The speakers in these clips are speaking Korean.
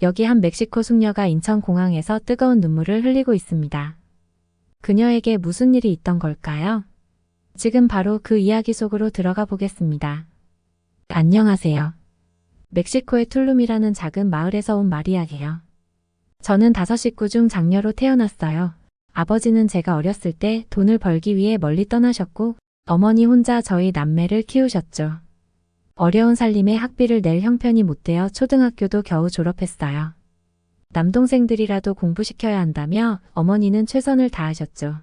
여기 한 멕시코 숙녀가 인천공항에서 뜨거운 눈물을 흘리고 있습니다. 그녀에게 무슨 일이 있던 걸까요? 지금 바로 그 이야기 속으로 들어가 보겠습니다. 안녕하세요. 멕시코의 툴룸이라는 작은 마을에서 온 마리아예요. 저는 5식구 중 장녀로 태어났어요. 아버지는 제가 어렸을 때 돈을 벌기 위해 멀리 떠나셨고 어머니 혼자 저희 남매를 키우셨죠. 어려운 살림에 학비를 낼 형편이 못 되어 초등학교도 겨우 졸업했어요. 남동생들이라도 공부시켜야 한다며 어머니는 최선을 다하셨죠.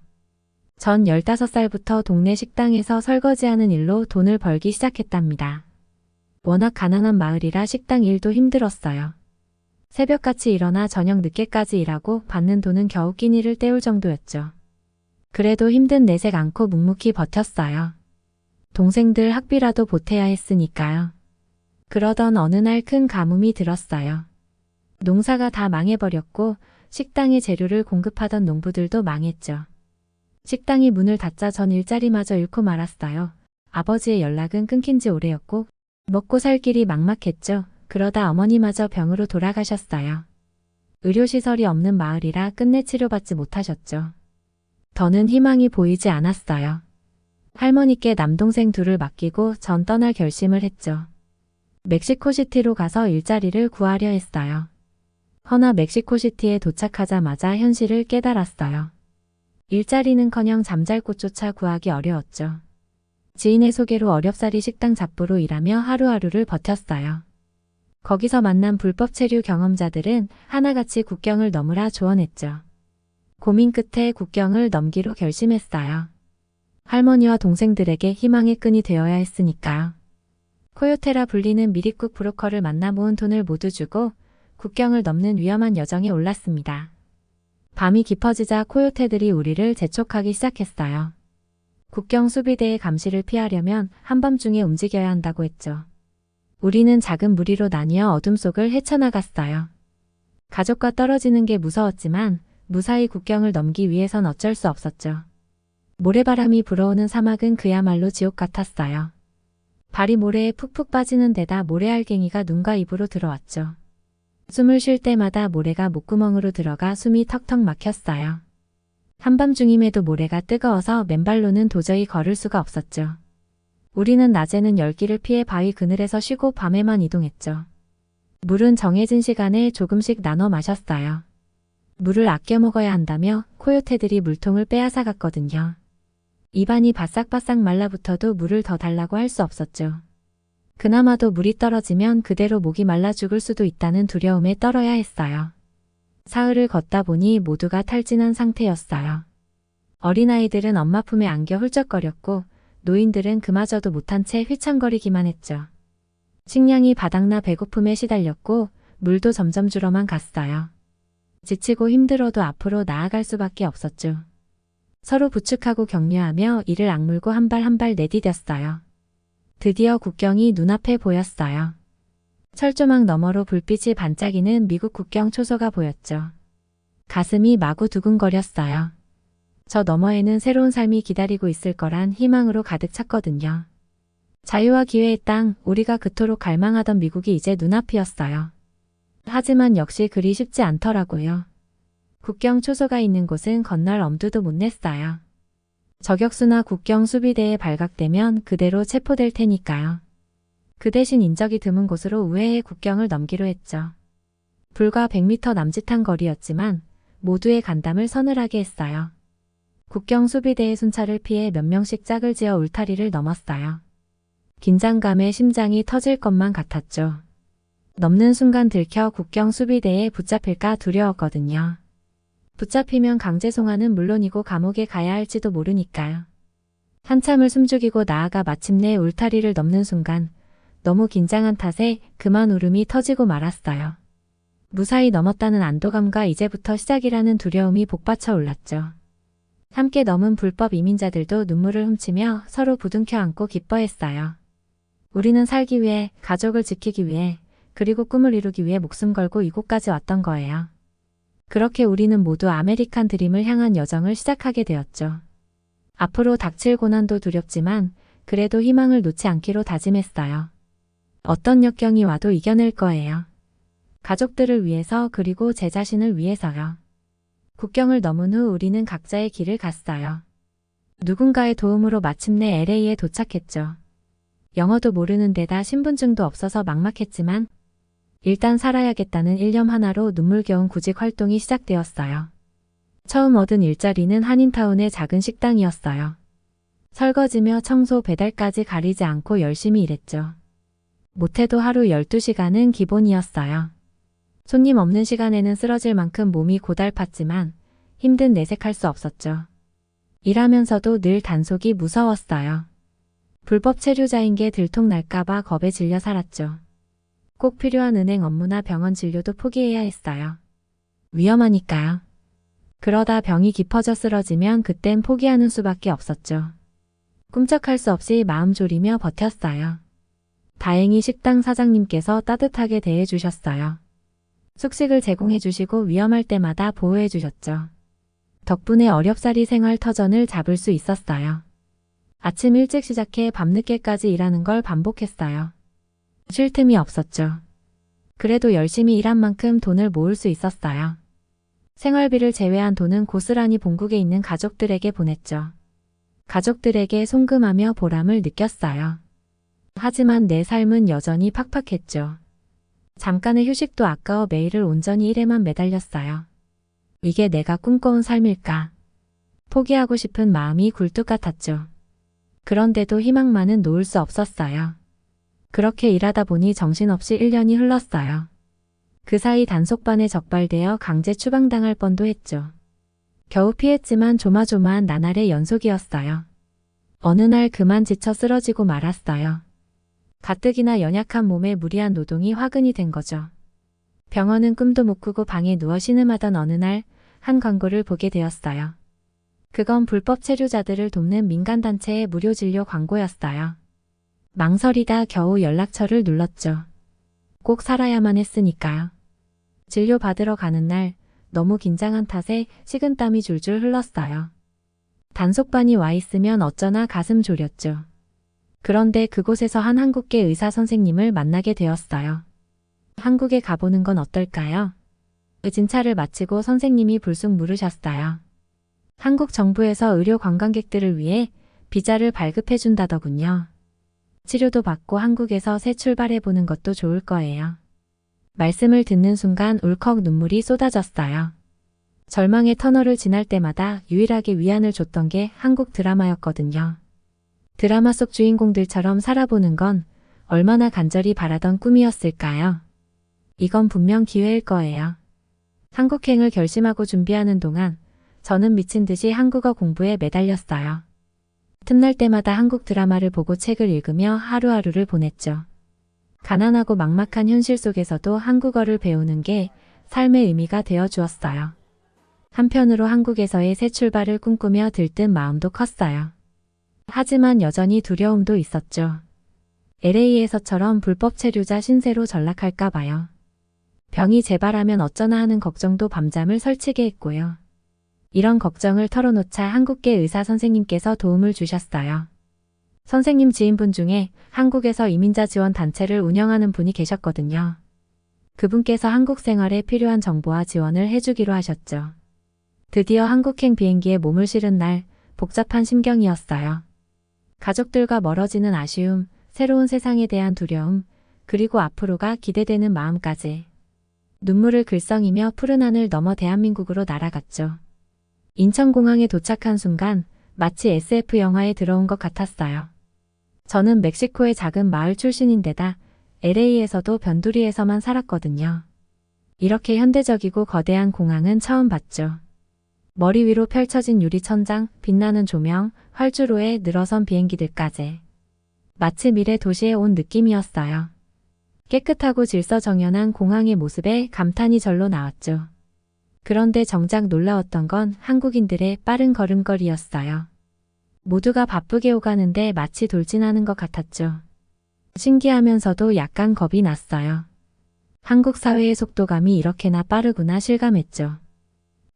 전 15살부터 동네 식당에서 설거지하는 일로 돈을 벌기 시작했답니다. 워낙 가난한 마을이라 식당 일도 힘들었어요. 새벽같이 일어나 저녁 늦게까지 일하고 받는 돈은 겨우 끼니를 때울 정도였죠. 그래도 힘든 내색 않고 묵묵히 버텼어요. 동생들 학비라도 보태야 했으니까요. 그러던 어느 날 큰 가뭄이 들었어요. 농사가 다 망해버렸고 식당에 재료를 공급하던 농부들도 망했죠. 식당이 문을 닫자 전 일자리마저 잃고 말았어요. 아버지의 연락은 끊긴 지 오래였고 먹고 살 길이 막막했죠. 그러다 어머니마저 병으로 돌아가셨어요. 의료시설이 없는 마을이라 끝내 치료받지 못하셨죠. 더는 희망이 보이지 않았어요. 할머니께 남동생 둘을 맡기고 전 떠날 결심을 했죠. 멕시코시티로 가서 일자리를 구하려 했어요. 허나 멕시코시티에 도착하자마자 현실을 깨달았어요. 일자리는커녕 잠잘 곳조차 구하기 어려웠죠. 지인의 소개로 어렵사리 식당 잡부로 일하며 하루하루를 버텼어요. 거기서 만난 불법 체류 경험자들은 하나같이 국경을 넘으라 조언했죠. 고민 끝에 국경을 넘기로 결심했어요. 할머니와 동생들에게 희망의 끈이 되어야 했으니까요. 코요테라 불리는 미립국 브로커를 만나 모은 돈을 모두 주고 국경을 넘는 위험한 여정에 올랐습니다. 밤이 깊어지자 코요테들이 우리를 재촉하기 시작했어요. 국경 수비대의 감시를 피하려면 한밤중에 움직여야 한다고 했죠. 우리는 작은 무리로 나뉘어 어둠 속을 헤쳐나갔어요. 가족과 떨어지는 게 무서웠지만 무사히 국경을 넘기 위해선 어쩔 수 없었죠. 모래바람이 불어오는 사막은 그야말로 지옥 같았어요. 발이 모래에 푹푹 빠지는 데다 모래알갱이가 눈과 입으로 들어왔죠. 숨을 쉴 때마다 모래가 목구멍으로 들어가 숨이 턱턱 막혔어요. 한밤중임에도 모래가 뜨거워서 맨발로는 도저히 걸을 수가 없었죠. 우리는 낮에는 열기를 피해 바위 그늘에서 쉬고 밤에만 이동했죠. 물은 정해진 시간에 조금씩 나눠 마셨어요. 물을 아껴 먹어야 한다며 코요테들이 물통을 빼앗아 갔거든요. 입안이 바싹바싹 말라붙어도 물을 더 달라고 할 수 없었죠. 그나마도 물이 떨어지면 그대로 목이 말라 죽을 수도 있다는 두려움에 떨어야 했어요. 사흘을 걷다 보니 모두가 탈진한 상태였어요. 어린아이들은 엄마 품에 안겨 훌쩍거렸고 노인들은 그마저도 못한 채 휘청거리기만 했죠. 식량이 바닥나 배고픔에 시달렸고 물도 점점 줄어만 갔어요. 지치고 힘들어도 앞으로 나아갈 수밖에 없었죠. 서로 부축하고 격려하며 이를 악물고 한 발 한 발 내디뎠어요. 드디어 국경이 눈앞에 보였어요. 철조망 너머로 불빛이 반짝이는 미국 국경 초소가 보였죠. 가슴이 마구 두근거렸어요. 저 너머에는 새로운 삶이 기다리고 있을 거란 희망으로 가득 찼거든요. 자유와 기회의 땅, 우리가 그토록 갈망하던 미국이 이제 눈앞이었어요. 하지만 역시 그리 쉽지 않더라고요. 국경 초소가 있는 곳은 건널 엄두도 못 냈어요. 저격수나 국경 수비대에 발각되면 그대로 체포될 테니까요. 그 대신 인적이 드문 곳으로 우회해 국경을 넘기로 했죠. 불과 100m 남짓한 거리였지만 모두의 간담을 서늘하게 했어요. 국경 수비대의 순찰을 피해 몇 명씩 짝을 지어 울타리를 넘었어요. 긴장감에 심장이 터질 것만 같았죠. 넘는 순간 들켜 국경 수비대에 붙잡힐까 두려웠거든요. 붙잡히면 강제 송환은 물론이고 감옥에 가야 할지도 모르니까요. 한참을 숨죽이고 나아가 마침내 울타리를 넘는 순간 너무 긴장한 탓에 그만 울음이 터지고 말았어요. 무사히 넘었다는 안도감과 이제부터 시작이라는 두려움이 복받쳐 올랐죠. 함께 넘은 불법 이민자들도 눈물을 훔치며 서로 부둥켜 안고 기뻐했어요. 우리는 살기 위해, 가족을 지키기 위해, 그리고 꿈을 이루기 위해 목숨 걸고 이곳까지 왔던 거예요. 그렇게 우리는 모두 아메리칸 드림을 향한 여정을 시작하게 되었죠. 앞으로 닥칠 고난도 두렵지만 그래도 희망을 놓지 않기로 다짐했어요. 어떤 역경이 와도 이겨낼 거예요. 가족들을 위해서 그리고 제 자신을 위해서요. 국경을 넘은 후 우리는 각자의 길을 갔어요. 누군가의 도움으로 마침내 LA에 도착했죠. 영어도 모르는 데다 신분증도 없어서 막막했지만 일단 살아야겠다는 일념 하나로 눈물겨운 구직 활동이 시작되었어요. 처음 얻은 일자리는 한인타운의 작은 식당이었어요. 설거지며 청소, 배달까지 가리지 않고 열심히 일했죠. 못해도 하루 12시간은 기본이었어요. 손님 없는 시간에는 쓰러질 만큼 몸이 고달팠지만 힘든 내색할 수 없었죠. 일하면서도 늘 단속이 무서웠어요. 불법 체류자인 게 들통날까봐 겁에 질려 살았죠. 꼭 필요한 은행 업무나 병원 진료도 포기해야 했어요. 위험하니까요. 그러다 병이 깊어져 쓰러지면 그땐 포기하는 수밖에 없었죠. 꿈쩍할 수 없이 마음 졸이며 버텼어요. 다행히 식당 사장님께서 따뜻하게 대해주셨어요. 숙식을 제공해주시고 위험할 때마다 보호해주셨죠. 덕분에 어렵사리 생활 터전을 잡을 수 있었어요. 아침 일찍 시작해 밤늦게까지 일하는 걸 반복했어요. 쉴 틈이 없었죠. 그래도 열심히 일한 만큼 돈을 모을 수 있었어요. 생활비를 제외한 돈은 고스란히 본국에 있는 가족들에게 보냈죠. 가족들에게 송금하며 보람을 느꼈어요. 하지만 내 삶은 여전히 팍팍했죠. 잠깐의 휴식도 아까워 매일을 온전히 일에만 매달렸어요. 이게 내가 꿈꿔온 삶일까? 포기하고 싶은 마음이 굴뚝 같았죠. 그런데도 희망만은 놓을 수 없었어요. 그렇게 일하다 보니 정신없이 1년이 흘렀어요. 그 사이 단속반에 적발되어 강제 추방당할 뻔도 했죠. 겨우 피했지만 조마조마한 나날의 연속이었어요. 어느 날 그만 지쳐 쓰러지고 말았어요. 가뜩이나 연약한 몸에 무리한 노동이 화근이 된 거죠. 병원은 꿈도 못 꾸고 방에 누워 신음하던 어느 날 한 광고를 보게 되었어요. 그건 불법 체류자들을 돕는 민간단체의 무료 진료 광고였어요. 망설이다 겨우 연락처를 눌렀죠. 꼭 살아야만 했으니까요. 진료 받으러 가는 날 너무 긴장한 탓에 식은땀이 줄줄 흘렀어요. 단속반이 와 있으면 어쩌나 가슴 졸였죠. 그런데 그곳에서 한 한국계 의사 선생님을 만나게 되었어요. 한국에 가보는 건 어떨까요? 진찰을 마치고 선생님이 불쑥 물으셨어요. 한국 정부에서 의료 관광객들을 위해 비자를 발급해준다더군요. 치료도 받고 한국에서 새 출발해보는 것도 좋을 거예요. 말씀을 듣는 순간 울컥 눈물이 쏟아졌어요. 절망의 터널을 지날 때마다 유일하게 위안을 줬던 게 한국 드라마였거든요. 드라마 속 주인공들처럼 살아보는 건 얼마나 간절히 바라던 꿈이었을까요? 이건 분명 기회일 거예요. 한국행을 결심하고 준비하는 동안 저는 미친 듯이 한국어 공부에 매달렸어요. 틈날 때마다 한국 드라마를 보고 책을 읽으며 하루하루를 보냈죠. 가난하고 막막한 현실 속에서도 한국어를 배우는 게 삶의 의미가 되어 주었어요. 한편으로 한국에서의 새 출발을 꿈꾸며 들뜬 마음도 컸어요. 하지만 여전히 두려움도 있었죠. LA에서처럼 불법 체류자 신세로 전락할까 봐요. 병이 재발하면 어쩌나 하는 걱정도 밤잠을 설치게 했고요. 이런 걱정을 털어놓자 한국계 의사 선생님께서 도움을 주셨어요. 선생님 지인분 중에 한국에서 이민자 지원 단체를 운영하는 분이 계셨거든요. 그분께서 한국 생활에 필요한 정보와 지원을 해주기로 하셨죠. 드디어 한국행 비행기에 몸을 실은 날 복잡한 심경이었어요. 가족들과 멀어지는 아쉬움, 새로운 세상에 대한 두려움, 그리고 앞으로가 기대되는 마음까지. 눈물을 글썽이며 푸른 하늘 넘어 대한민국으로 날아갔죠. 인천공항에 도착한 순간 마치 SF 영화에 들어온 것 같았어요. 저는 멕시코의 작은 마을 출신인데다 LA에서도 변두리에서만 살았거든요. 이렇게 현대적이고 거대한 공항은 처음 봤죠. 머리 위로 펼쳐진 유리 천장, 빛나는 조명, 활주로에 늘어선 비행기들까지. 마치 미래 도시에 온 느낌이었어요. 깨끗하고 질서정연한 공항의 모습에 감탄이 절로 나왔죠. 그런데 정작 놀라웠던 건 한국인들의 빠른 걸음걸이였어요. 모두가 바쁘게 오가는데 마치 돌진하는 것 같았죠. 신기하면서도 약간 겁이 났어요. 한국 사회의 속도감이 이렇게나 빠르구나 실감했죠.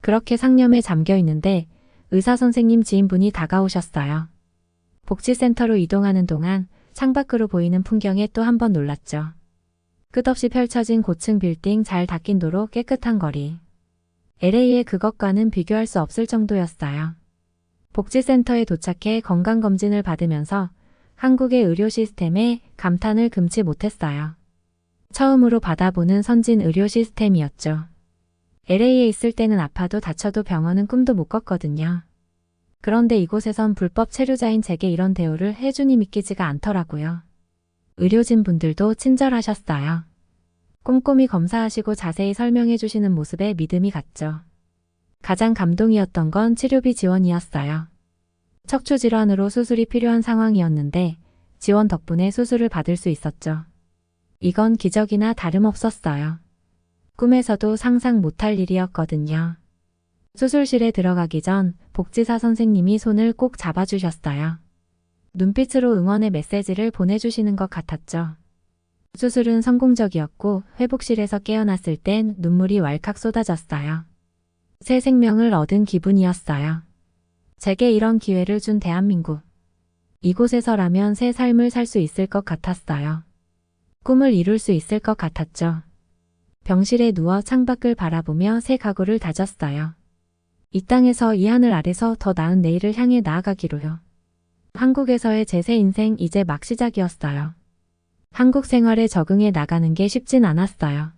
그렇게 상념에 잠겨 있는데 의사 선생님 지인분이 다가오셨어요. 복지센터로 이동하는 동안 창밖으로 보이는 풍경에 또 한 번 놀랐죠. 끝없이 펼쳐진 고층 빌딩, 잘 닦인 도로, 깨끗한 거리. LA의 그것과는 비교할 수 없을 정도였어요. 복지센터에 도착해 건강검진을 받으면서 한국의 의료 시스템에 감탄을 금치 못했어요. 처음으로 받아보는 선진 의료 시스템이었죠. LA에 있을 때는 아파도 다쳐도 병원은 꿈도 못 꿨거든요. 그런데 이곳에선 불법 체류자인 제게 이런 대우를 해주니 믿기지가 않더라고요. 의료진 분들도 친절하셨어요. 꼼꼼히 검사하시고 자세히 설명해 주시는 모습에 믿음이 갔죠. 가장 감동이었던 건 치료비 지원이었어요. 척추 질환으로 수술이 필요한 상황이었는데 지원 덕분에 수술을 받을 수 있었죠. 이건 기적이나 다름없었어요. 꿈에서도 상상 못할 일이었거든요. 수술실에 들어가기 전 복지사 선생님이 손을 꼭 잡아주셨어요. 눈빛으로 응원의 메시지를 보내주시는 것 같았죠. 수술은 성공적이었고 회복실에서 깨어났을 땐 눈물이 왈칵 쏟아졌어요. 새 생명을 얻은 기분이었어요. 제게 이런 기회를 준 대한민국. 이곳에서라면 새 삶을 살 수 있을 것 같았어요. 꿈을 이룰 수 있을 것 같았죠. 병실에 누워 창밖을 바라보며 새 각오를 다졌어요. 이 땅에서 이 하늘 아래서 더 나은 내일을 향해 나아가기로요. 한국에서의 제 새 인생 이제 막 시작이었어요. 한국 생활에 적응해 나가는 게 쉽진 않았어요.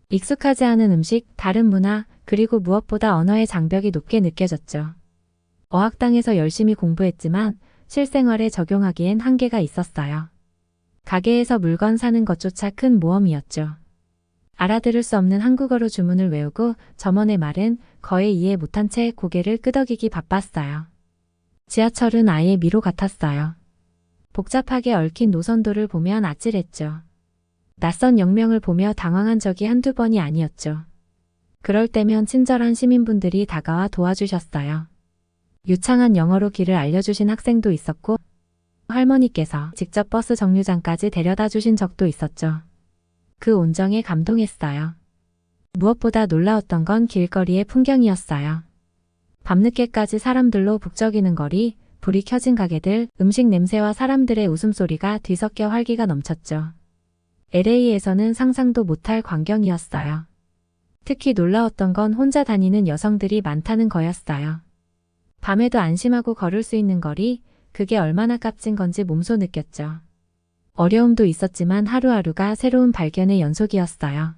익숙하지 않은 음식, 다른 문화, 그리고 무엇보다 언어의 장벽이 높게 느껴졌죠. 어학당에서 열심히 공부했지만 실생활에 적용하기엔 한계가 있었어요. 가게에서 물건 사는 것조차 큰 모험이었죠. 알아들을 수 없는 한국어로 주문을 외우고 점원의 말은 거의 이해 못한 채 고개를 끄덕이기 바빴어요. 지하철은 아예 미로 같았어요. 복잡하게 얽힌 노선도를 보면 아찔했죠. 낯선 역명을 보며 당황한 적이 한두 번이 아니었죠. 그럴 때면 친절한 시민분들이 다가와 도와주셨어요. 유창한 영어로 길을 알려주신 학생도 있었고 할머니께서 직접 버스 정류장까지 데려다 주신 적도 있었죠. 그 온정에 감동했어요. 무엇보다 놀라웠던 건 길거리의 풍경이었어요. 밤늦게까지 사람들로 북적이는 거리, 불이 켜진 가게들, 음식 냄새와 사람들의 웃음소리가 뒤섞여 활기가 넘쳤죠. LA에서는 상상도 못할 광경이었어요. 특히 놀라웠던 건 혼자 다니는 여성들이 많다는 거였어요. 밤에도 안심하고 걸을 수 있는 거리, 그게 얼마나 값진 건지 몸소 느꼈죠. 어려움도 있었지만 하루하루가 새로운 발견의 연속이었어요.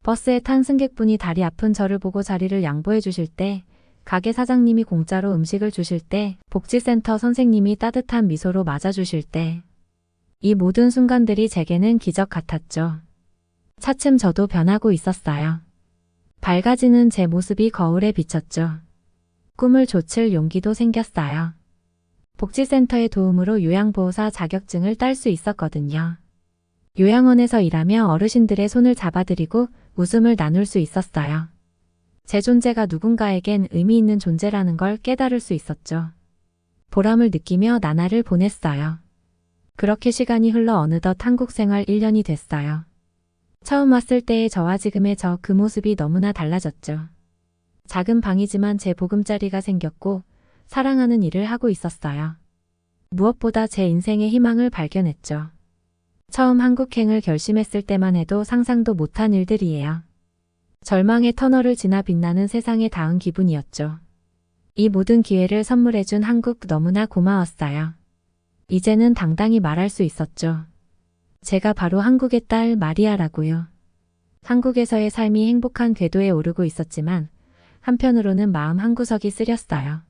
버스에 탄 승객분이 다리 아픈 저를 보고 자리를 양보해 주실 때, 가게 사장님이 공짜로 음식을 주실 때, 복지센터 선생님이 따뜻한 미소로 맞아주실 때, 이 모든 순간들이 제게는 기적 같았죠. 차츰 저도 변하고 있었어요. 밝아지는 제 모습이 거울에 비쳤죠. 꿈을 좇을 용기도 생겼어요. 복지센터의 도움으로 요양보호사 자격증을 딸 수 있었거든요. 요양원에서 일하며 어르신들의 손을 잡아드리고 웃음을 나눌 수 있었어요. 제 존재가 누군가에겐 의미 있는 존재라는 걸 깨달을 수 있었죠. 보람을 느끼며 나날을 보냈어요. 그렇게 시간이 흘러 어느덧 한국 생활 1년이 됐어요. 처음 왔을 때의 저와 지금의 저 그 모습이 너무나 달라졌죠. 작은 방이지만 제 보금자리가 생겼고 사랑하는 일을 하고 있었어요. 무엇보다 제 인생의 희망을 발견했죠. 처음 한국행을 결심했을 때만 해도 상상도 못한 일들이에요. 절망의 터널을 지나 빛나는 세상에 닿은 기분이었죠. 이 모든 기회를 선물해준 한국 너무나 고마웠어요. 이제는 당당히 말할 수 있었죠. 제가 바로 한국의 딸 마리아라고요. 한국에서의 삶이 행복한 궤도에 오르고 있었지만 한편으로는 마음 한구석이 쓰렸어요.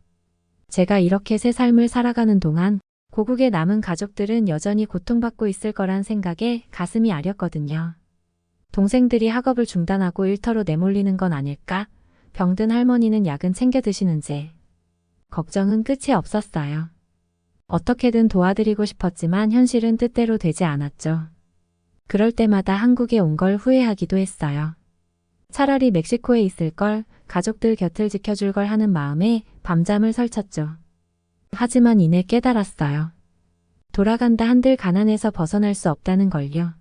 제가 이렇게 새 삶을 살아가는 동안 고국에 남은 가족들은 여전히 고통받고 있을 거란 생각에 가슴이 아렸거든요. 동생들이 학업을 중단하고 일터로 내몰리는 건 아닐까? 병든 할머니는 약은 챙겨 드시는지. 걱정은 끝이 없었어요. 어떻게든 도와드리고 싶었지만 현실은 뜻대로 되지 않았죠. 그럴 때마다 한국에 온 걸 후회하기도 했어요. 차라리 멕시코에 있을 걸, 가족들 곁을 지켜줄 걸 하는 마음에 밤잠을 설쳤죠. 하지만 이내 깨달았어요. 돌아간다 한들 가난에서 벗어날 수 없다는 걸요.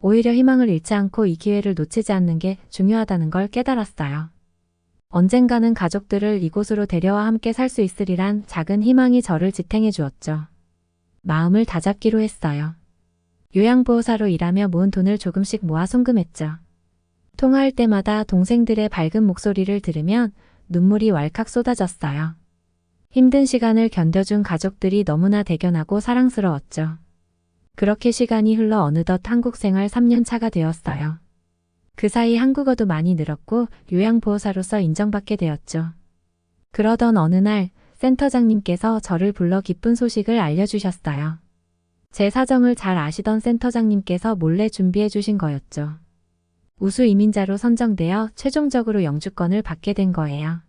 오히려 희망을 잃지 않고 이 기회를 놓치지 않는 게 중요하다는 걸 깨달았어요. 언젠가는 가족들을 이곳으로 데려와 함께 살 수 있으리란 작은 희망이 저를 지탱해 주었죠. 마음을 다잡기로 했어요. 요양보호사로 일하며 모은 돈을 조금씩 모아 송금했죠. 통화할 때마다 동생들의 밝은 목소리를 들으면 눈물이 왈칵 쏟아졌어요. 힘든 시간을 견뎌준 가족들이 너무나 대견하고 사랑스러웠죠. 그렇게 시간이 흘러 어느덧 한국 생활 3년 차가 되었어요. 그 사이 한국어도 많이 늘었고 요양보호사로서 인정받게 되었죠. 그러던 어느 날 센터장님께서 저를 불러 기쁜 소식을 알려주셨어요. 제 사정을 잘 아시던 센터장님께서 몰래 준비해 주신 거였죠. 우수 이민자로 선정되어 최종적으로 영주권을 받게 된 거예요.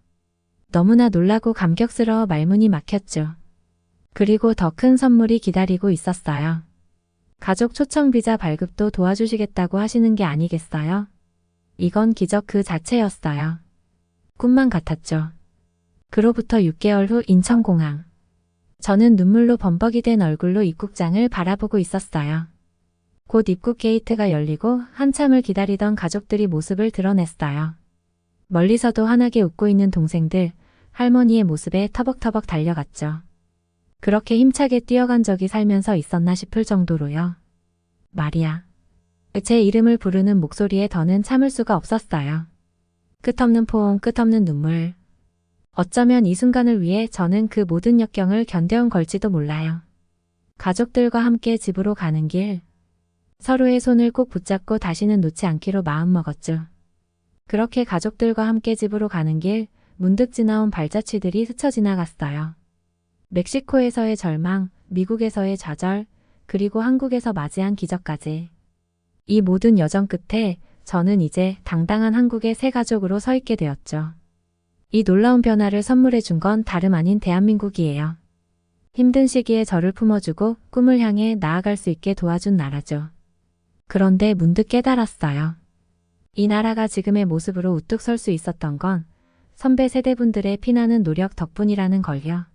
너무나 놀라고 감격스러워 말문이 막혔죠. 그리고 더 큰 선물이 기다리고 있었어요. 가족 초청 비자 발급도 도와주시겠다고 하시는 게 아니겠어요? 이건 기적 그 자체였어요. 꿈만 같았죠. 그로부터 6개월 후 인천공항. 저는 눈물로 범벅이 된 얼굴로 입국장을 바라보고 있었어요. 곧 입국 게이트가 열리고 한참을 기다리던 가족들이 모습을 드러냈어요. 멀리서도 환하게 웃고 있는 동생들, 할머니의 모습에 터벅터벅 달려갔죠. 그렇게 힘차게 뛰어간 적이 살면서 있었나 싶을 정도로요. 마리아. 제 이름을 부르는 목소리에 더는 참을 수가 없었어요. 끝없는 포옹, 끝없는 눈물. 어쩌면 이 순간을 위해 저는 그 모든 역경을 견뎌온 걸지도 몰라요. 가족들과 함께 집으로 가는 길. 서로의 손을 꼭 붙잡고 다시는 놓지 않기로 마음먹었죠. 그렇게 가족들과 함께 집으로 가는 길, 문득 지나온 발자취들이 스쳐 지나갔어요. 멕시코에서의 절망, 미국에서의 좌절, 그리고 한국에서 맞이한 기적까지. 이 모든 여정 끝에 저는 이제 당당한 한국의 새 가족으로 서 있게 되었죠. 이 놀라운 변화를 선물해 준 건 다름 아닌 대한민국이에요. 힘든 시기에 저를 품어주고 꿈을 향해 나아갈 수 있게 도와준 나라죠. 그런데 문득 깨달았어요. 이 나라가 지금의 모습으로 우뚝 설 수 있었던 건 선배 세대분들의 피나는 노력 덕분이라는 걸요.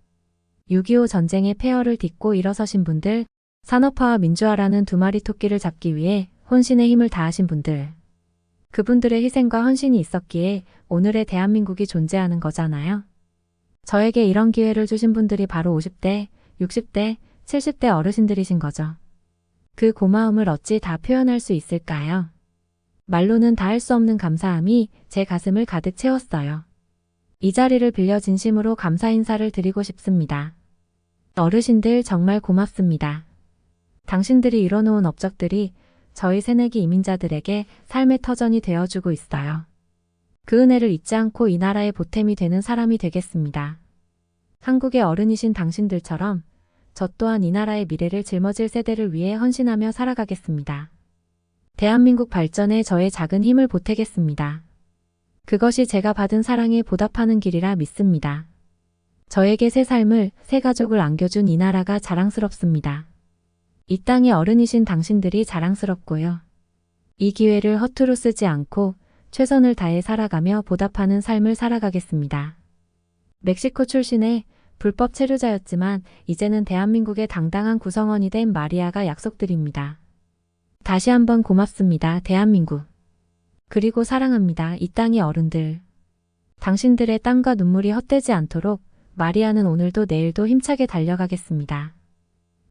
6.25 전쟁의 폐허를 딛고 일어서신 분들, 산업화와 민주화라는 두 마리 토끼를 잡기 위해 혼신의 힘을 다하신 분들. 그분들의 희생과 헌신이 있었기에 오늘의 대한민국이 존재하는 거잖아요. 저에게 이런 기회를 주신 분들이 바로 50대, 60대, 70대 어르신들이신 거죠. 그 고마움을 어찌 다 표현할 수 있을까요? 말로는 다 할 수 없는 감사함이 제 가슴을 가득 채웠어요. 이 자리를 빌려 진심으로 감사 인사를 드리고 싶습니다. 어르신들 정말 고맙습니다. 당신들이 이뤄놓은 업적들이 저희 새내기 이민자들에게 삶의 터전이 되어주고 있어요. 그 은혜를 잊지 않고 이 나라의 보탬이 되는 사람이 되겠습니다. 한국의 어른이신 당신들처럼 저 또한 이 나라의 미래를 짊어질 세대를 위해 헌신하며 살아가겠습니다. 대한민국 발전에 저의 작은 힘을 보태겠습니다. 그것이 제가 받은 사랑에 보답하는 길이라 믿습니다. 저에게 새 삶을, 새 가족을 안겨준 이 나라가 자랑스럽습니다. 이 땅의 어른이신 당신들이 자랑스럽고요. 이 기회를 허투루 쓰지 않고 최선을 다해 살아가며 보답하는 삶을 살아가겠습니다. 멕시코 출신의 불법 체류자였지만 이제는 대한민국의 당당한 구성원이 된 마리아가 약속드립니다. 다시 한번 고맙습니다, 대한민국. 그리고 사랑합니다, 이 땅의 어른들. 당신들의 땀과 눈물이 헛되지 않도록 마리아는 오늘도 내일도 힘차게 달려가겠습니다.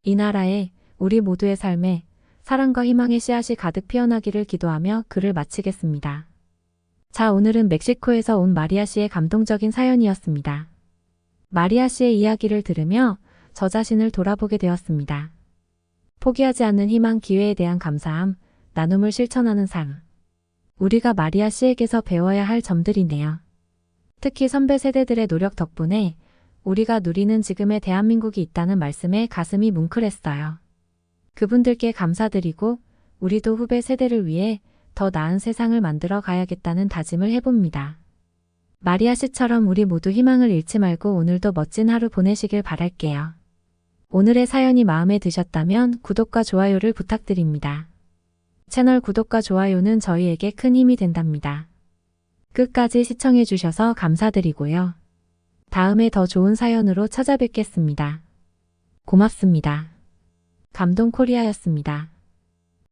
이 나라에 우리 모두의 삶에 사랑과 희망의 씨앗이 가득 피어나기를 기도하며 글을 마치겠습니다. 자, 오늘은 멕시코에서 온 마리아 씨의 감동적인 사연이었습니다. 마리아 씨의 이야기를 들으며 저 자신을 돌아보게 되었습니다. 포기하지 않는 희망, 기회에 대한 감사함, 나눔을 실천하는 삶. 우리가 마리아 씨에게서 배워야 할 점들이네요. 특히 선배 세대들의 노력 덕분에 우리가 누리는 지금의 대한민국이 있다는 말씀에 가슴이 뭉클했어요. 그분들께 감사드리고 우리도 후배 세대를 위해 더 나은 세상을 만들어 가야겠다는 다짐을 해봅니다. 마리아 씨처럼 우리 모두 희망을 잃지 말고 오늘도 멋진 하루 보내시길 바랄게요. 오늘의 사연이 마음에 드셨다면 구독과 좋아요를 부탁드립니다. 채널 구독과 좋아요는 저희에게 큰 힘이 된답니다. 끝까지 시청해주셔서 감사드리고요. 다음에 더 좋은 사연으로 찾아뵙겠습니다. 고맙습니다. 감동코리아였습니다.